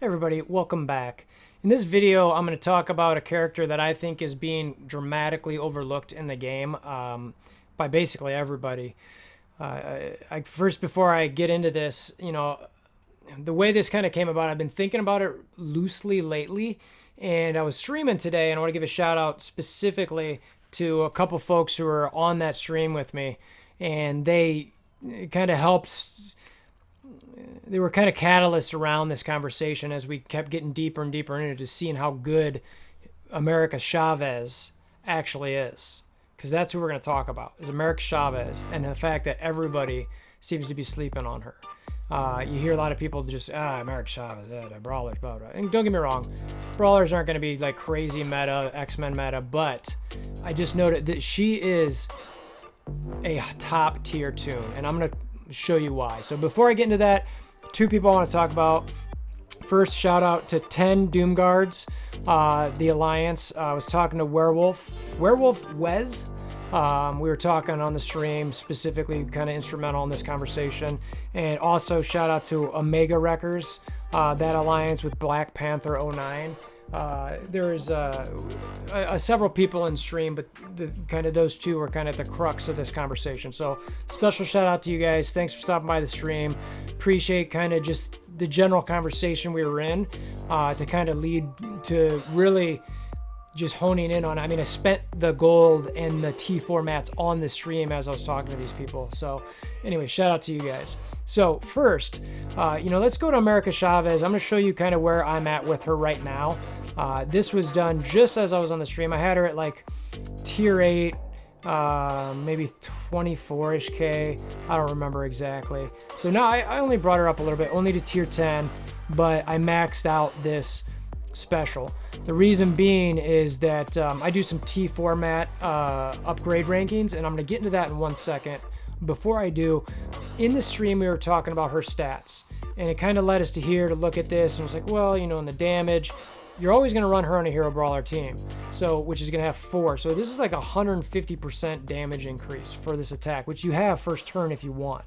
Hey everybody, welcome back. In this video, I'm going to talk about a character that I think is being dramatically overlooked in the game by basically everybody. First, before I get into this, the way this kind of came about, I've been thinking about it loosely lately, and I was streaming today, and I want to give a shout out specifically to a couple folks who were on that stream with me, and they kind of helped. They were kind of catalysts around this conversation as we kept getting deeper and deeper into seeing how good America Chavez actually is. Because that's who we're going to talk about, is America Chavez, and the fact that everybody seems to be sleeping on her. You hear a lot of people just, America Chavez, brawlers, blah, blah. And don't get me wrong, brawlers aren't going to be like crazy meta, X-Men meta, but I just noted that she is a top tier tune, and I'm going to show you why. So before I get into that, two people I want to talk about. First, shout out to 10 Doom Guards, the Alliance. I was talking to Werewolf Wes. We were talking on the stream, specifically kind of instrumental in this conversation. And also shout out to Omega Wreckers, that alliance with Black Panther '09. There's several people in stream, but those two are kind of at the crux of this conversation. So special shout out to you guys. Thanks for stopping by the stream. Appreciate kind of just the general conversation we were in to kind of lead to really just honing in on. I mean, I spent the gold and the T4 mats on the stream as I was talking to these people. So anyway, shout out to you guys. So first, let's go to America Chavez. I'm going to show you kind of where I'm at with her right now. This was done just as I was on the stream. I had her at like tier 8, maybe 24-ish K. I don't remember exactly. So now I only brought her up a little bit, only to tier 10, but I maxed out this special. The reason being is that I do some T4 mat upgrade rankings, and I'm going to get into that in 1 second. Before I do, in the stream we were talking about her stats, and it kind of led us to here to look at this, and it was like, well, in the damage, you're always going to run her on a hero brawler team, so which is going to have 4. So this is like 150% damage increase for this attack, which you have first turn if you want.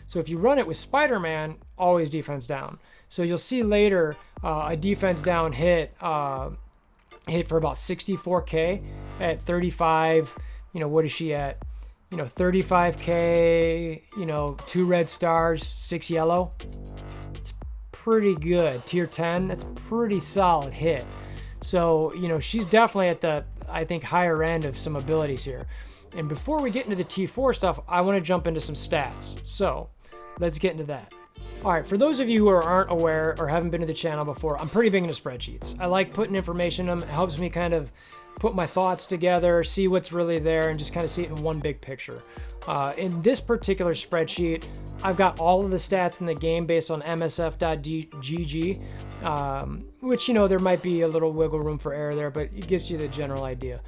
So if you run it with Spider-Man, always defense down. So you'll see later a defense down hit for about 64k at 35. What is she at? 35k. 2 red stars, 6 yellow. It's pretty good. Tier 10. That's pretty solid hit. So she's definitely at the, I think, higher end of some abilities here. And before we get into the T4 stuff, I want to jump into some stats. So let's get into that. All right, for those of you who aren't aware or haven't been to the channel before, I'm pretty big into spreadsheets. I like putting information in them. It helps me kind of put my thoughts together, see what's really there, and just kind of see it in one big picture. In this particular spreadsheet, I've got all of the stats in the game based on msf.gg, which, there might be a little wiggle room for error there, but it gives you the general idea.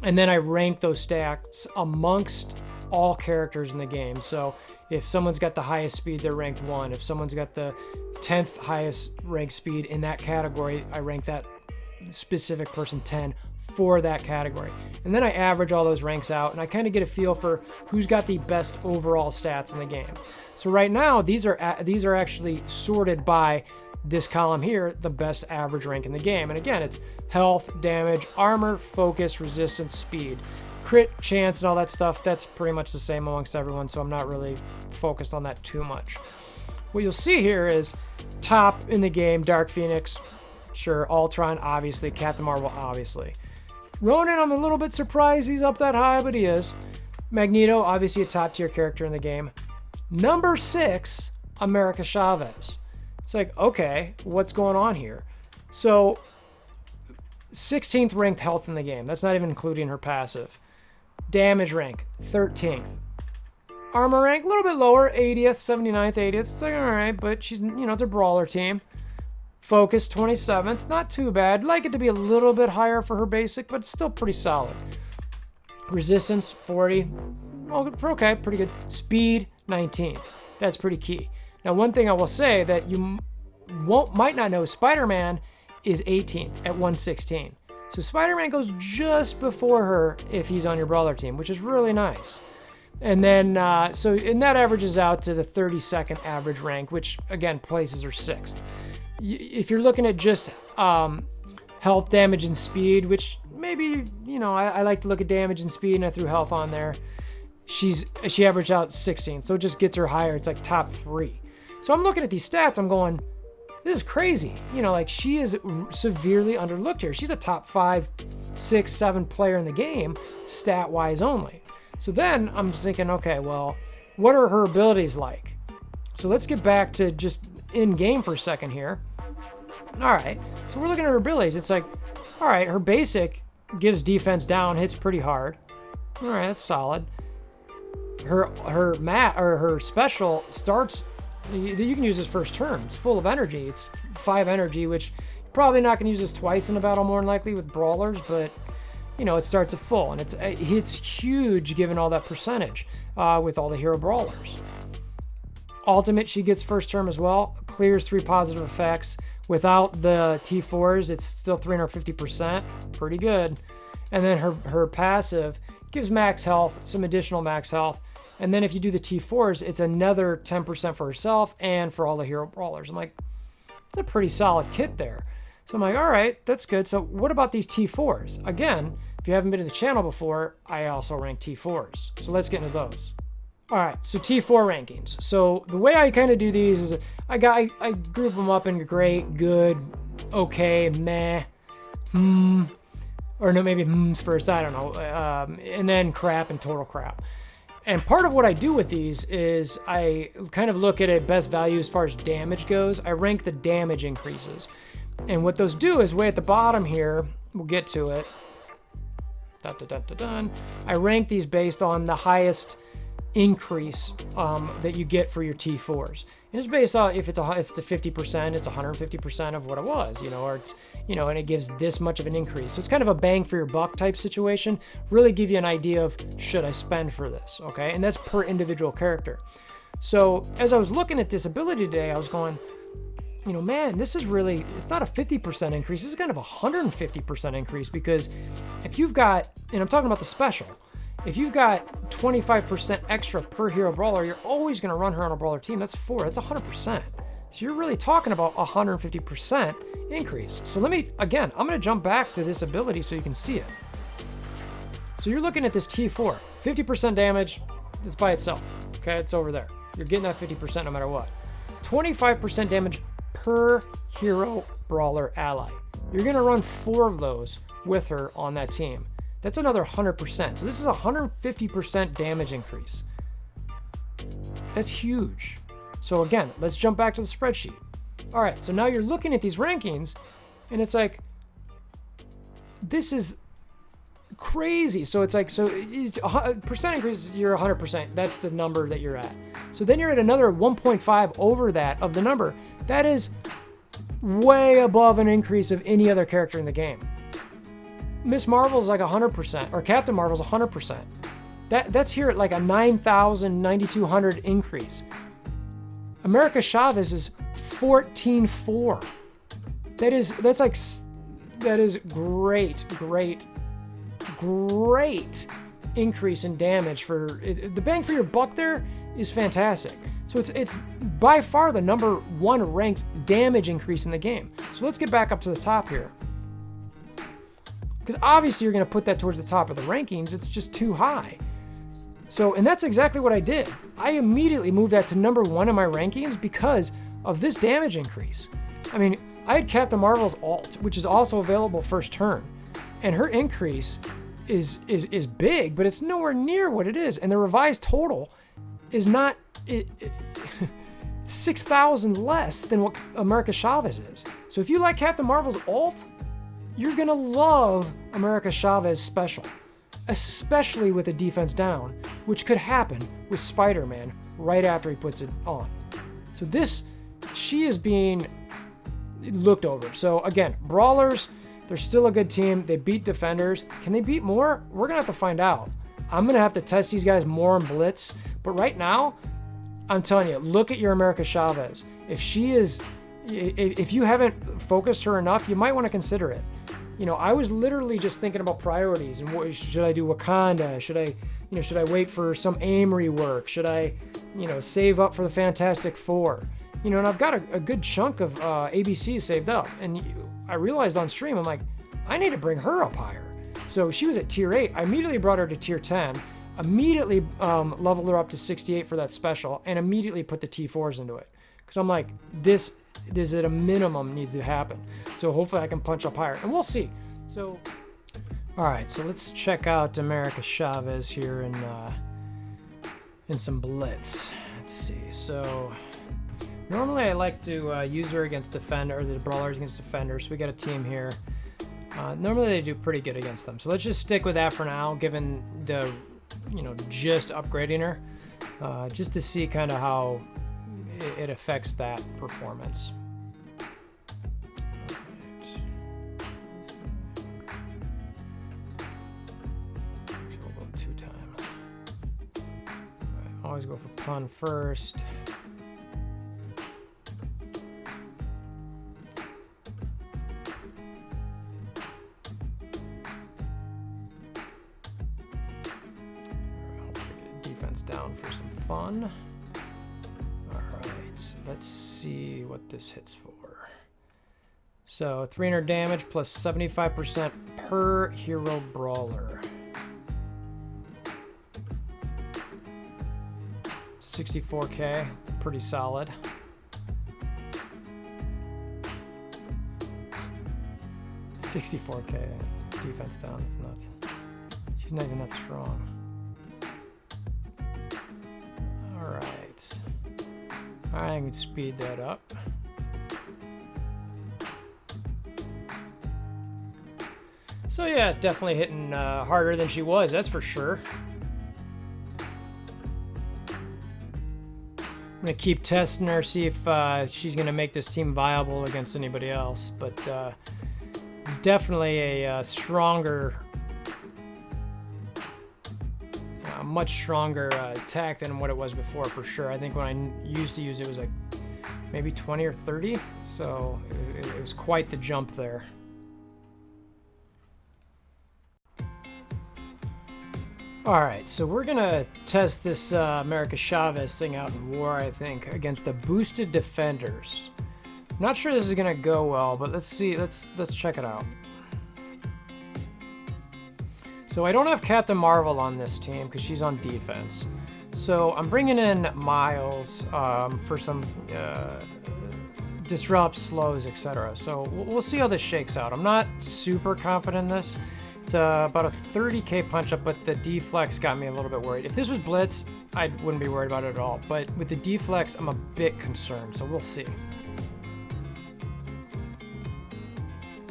And then I rank those stats amongst all characters in the game. So if someone's got the highest speed, they're ranked 1. If someone's got the 10th highest ranked speed in that category, I rank that specific person 10 for that category. And then I average all those ranks out, and I kind of get a feel for who's got the best overall stats in the game. So right now, these are actually sorted by this column here, the best average rank in the game. And again, it's health, damage, armor, focus, resistance, speed. Crit, chance, and all that stuff, that's pretty much the same amongst everyone, so I'm not really focused on that too much. What you'll see here is top in the game, Dark Phoenix, sure, Ultron, obviously, Captain Marvel, obviously. Ronan, I'm a little bit surprised he's up that high, but he is. Magneto, obviously a top tier character in the game. Number 6, America Chavez. It's like, okay, what's going on here? So, 16th ranked health in the game. That's not even including her passive. Damage rank, 13th. Armor rank, a little bit lower, 80th, 79th, 80th. It's like, all right, but she's, it's a brawler team. Focus, 27th. Not too bad. Like it to be a little bit higher for her basic, but still pretty solid. Resistance, 40. Okay, pretty good. Speed, 19th. That's pretty key. Now, one thing I will say that you might not know, Spider-Man is 18th at 116. So Spider-Man goes just before her if he's on your brawler team, which is really nice. And then, and that averages out to the 32nd average rank, which again places her 6th. if you're looking at just health, damage, and speed, which maybe, you know, I like to look at damage and speed, and I threw health on there. She averaged out 16, so it just gets her higher. It's like top 3. So I'm looking at these stats, I'm going, this is crazy. You know, like, she is severely underlooked here. She's a top 5, 6, 7 player in the game, stat-wise only. So then I'm thinking, okay, well, what are her abilities like? So let's get back to just in-game for a second here. All right, so we're looking at her abilities. It's like, all right, her basic gives defense down, hits pretty hard. All right, that's solid. Her special starts, you can use this first turn. It's full of energy. It's 5 energy, which you're probably not going to use this twice in a battle more than likely with brawlers, but you know, it starts at full, and it hits huge given all that percentage with all the hero brawlers. Ultimate, she gets first turn as well, clears 3 positive effects. Without the T4s, it's still 350%, pretty good. And then her passive gives max health, some additional max health. And then if you do the T4s, it's another 10% for herself and for all the hero brawlers. I'm like, it's a pretty solid kit there. So I'm like, all right, that's good. So what about these T4s? Again, if you haven't been to the channel before, I also rank T4s. So let's get into those. All right, so T4 rankings. So the way I kind of do these is I group them up in great, good, okay, meh, or no, maybe first, I don't know, and then crap and total crap. And part of what I do with these is I kind of look at a best value as far as damage goes. I rank the damage increases. And what those do is way at the bottom here, we'll get to it. I rank these based on the highest increase that you get for your T4s. And it's based on if it's a 50%, it's 150% of what it was, you know, or it's, you know, and it gives this much of an increase. So it's kind of a bang for your buck type situation. Really give you an idea of, should I spend for this? Okay. And that's per individual character. So as I was looking at this ability today, I was going, you know, man, this is really, it's not a 50% increase. This is kind of a 150% increase, because if you've got, and I'm talking about the special, if you've got 25% extra per hero brawler, you're always going to run her on a brawler team. That's 4. That's 100%. So you're really talking about 150% increase. So let me, again, I'm going to jump back to this ability so you can see it. So you're looking at this T4, 50% damage. It's by itself. Okay, it's over there. You're getting that 50% no matter what. 25% damage per hero brawler ally. You're going to run 4 of those with her on that team. That's another 100%. So this is a 150% damage increase. That's huge. So again, let's jump back to the spreadsheet. All right, so now you're looking at these rankings, and it's like, this is crazy. So it's like, so it's a percent increase, you're 100%. That's the number that you're at. So then you're at another 1.5 over that of the number. That is way above an increase of any other character in the game. Miss Marvel's like 100%, or Captain Marvel's 100%. That's here at like a 9,000, 9,200 increase. America Chavez is 14.4. That is great increase in damage. For the bang for your buck there is fantastic. So it's by far the number 1 ranked damage increase in the game. So let's get back up to the top here. Because obviously you're going to put that towards the top of the rankings. It's just too high. So, and that's exactly what I did. I immediately moved that to number 1 in my rankings because of this damage increase. I mean, I had Captain Marvel's ult, which is also available first turn. And her increase is big, but it's nowhere near what it is. And the revised total is not... It's 6,000 less than what America Chavez is. So if you like Captain Marvel's ult, you're gonna love America Chavez special, especially with a defense down, which could happen with Spider-Man right after he puts it on. So she is being looked over. So again, brawlers, they're still a good team. They beat defenders. Can they beat more? We're gonna have to find out. I'm gonna have to test these guys more in Blitz, but right now, I'm telling you, look at your America Chavez. If you haven't focused her enough, you might want to consider it. You know, I was literally just thinking about priorities and what should I do Wakanda? Should I wait for some aim rework? Should I, save up for the Fantastic Four? You know, and I've got a good chunk of ABCs saved up. And I realized on stream, I'm like, I need to bring her up higher. So she was at tier 8. I immediately brought her to tier 10, immediately leveled her up to 68 for that special, and immediately put the T4s into it. Because I'm like, this at a minimum needs to happen. So hopefully I can punch up higher, and we'll see. So, all right, so let's check out America Chavez here in some Blitz. Let's see. So normally I like to use her against defender, or the brawlers against defenders. So we got a team here. Normally they do pretty good against them. So let's just stick with that for now, given the, you know, just upgrading her, just to see kind of how it affects that performance. We'll go 2 times. Right, always go for pun first. Defense down for some fun. Alright, so let's see what this hits for. So 300 damage plus 75% per hero brawler. 64k, pretty solid. $64k defense down, that's nuts. She's not even that strong. I can speed that up. So yeah, definitely hitting harder than she was, that's for sure. I'm gonna keep testing her, see if she's gonna make this team viable against anybody else. But it's definitely a stronger, much stronger attack than what it was before, for sure. I think when I used to use it, it was like maybe 20 or 30, so it was quite the jump there. All right, so we're gonna test this America Chavez thing out in war, I think, against the boosted defenders. I'm not sure this is gonna go well, but let's see. Let's check it out. So I don't have Captain Marvel on this team because she's on defense. So I'm bringing in Miles for some disrupts, slows, etc. So we'll see how this shakes out. I'm not super confident in this. It's about a 30k punch up, but the deflex got me a little bit worried. If this was Blitz, I wouldn't be worried about it at all. But with the deflex, I'm a bit concerned, so we'll see.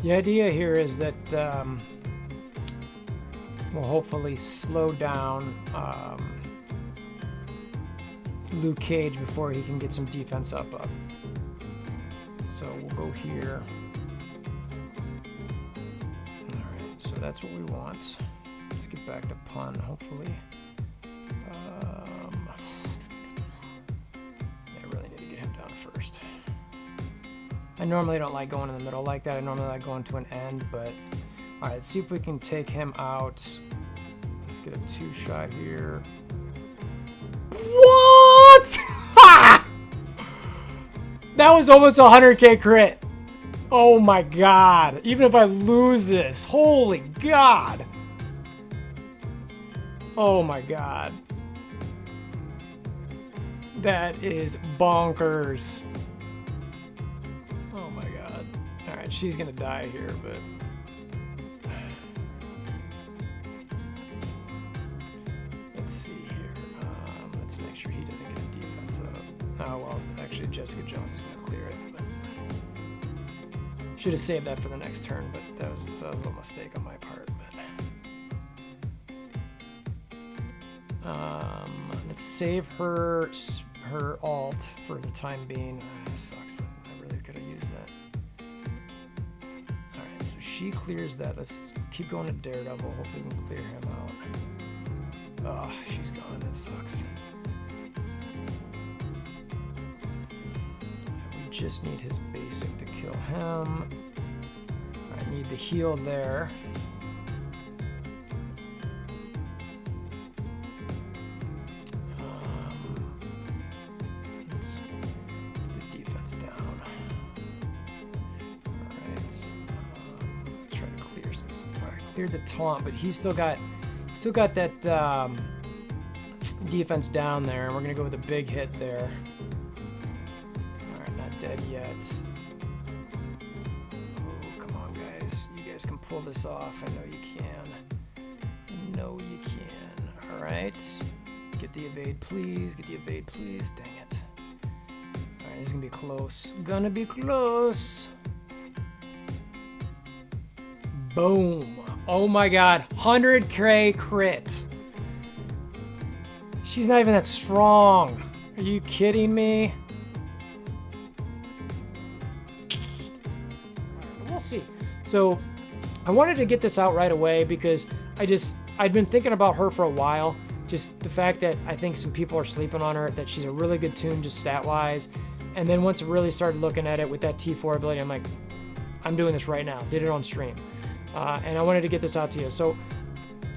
The idea here is that we'll hopefully slow down Luke Cage before he can get some defense up. So we'll go here. Alright, so that's what we want. Let's get back to pun, hopefully. I really need to get him down first. I normally don't like going in the middle like that. I normally like going to an end, but all right, let's see if we can take him out. Let's get a 2-shot here. What? That was almost a 100k crit. Oh my god. Even if I lose this, holy god. Oh my god. That is bonkers. Oh my god. All right, she's gonna die here, but let's see here. Let's make sure he doesn't get a defense up. Oh well, actually Jessica Jones is gonna clear it. But should have saved that for the next turn, but that was a little mistake on my part. But let's save her alt for the time being. Sucks. I really could have used that. All right, so she clears that. Let's keep going to Daredevil. Hopefully we can clear him out. Oh, she's gone. That sucks. We just need his basic to kill him. I need the heal there. Let's get the cleared the taunt, but he's still got that defense down there, and we're gonna go with a big hit there. All right, not dead yet. Oh, come on, guys. You guys can pull this off. I know you can. I know you can. All right. Get the evade, please. Get the evade, please. Dang it. All right, this is gonna be close. Gonna be close. Boom. Oh my god. 100k crit. She's not even that strong. Are you kidding me? We'll see. So I wanted to get this out right away because I'd been thinking about her for a while. Just the fact that I think some people are sleeping on her, that she's a really good tune just stat-wise. And then once I really started looking at it with that T4 ability, I'm like, I'm doing this right now. Did it on stream. And I wanted to get this out to you. So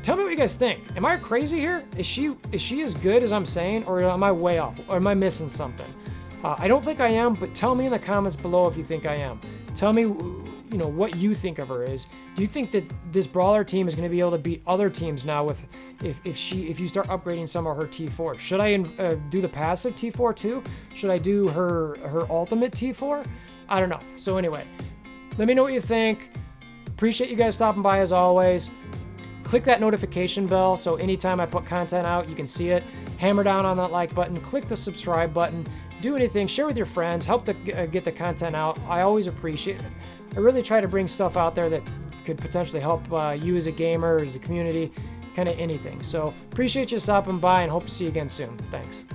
tell me what you guys think. Am I crazy here? Is she as good as I'm saying, or am I way off? Or am I missing something? I don't think I am, but tell me in the comments below if you think I am. Tell me, you know, what you think of her is. Do you think that this brawler team is going to be able to beat other teams now with if you start upgrading some of her T4? Should I do the passive T4 too? Should I do her ultimate T4? I don't know. So anyway, let me know what you think. Appreciate you guys stopping by as always. Click that notification bell so anytime I put content out, you can see it. Hammer down on that like button. Click the subscribe button. Do anything. Share with your friends. Help get the content out. I always appreciate it. I really try to bring stuff out there that could potentially help you as a gamer, as a community, kind of anything. So appreciate you stopping by and hope to see you again soon. Thanks.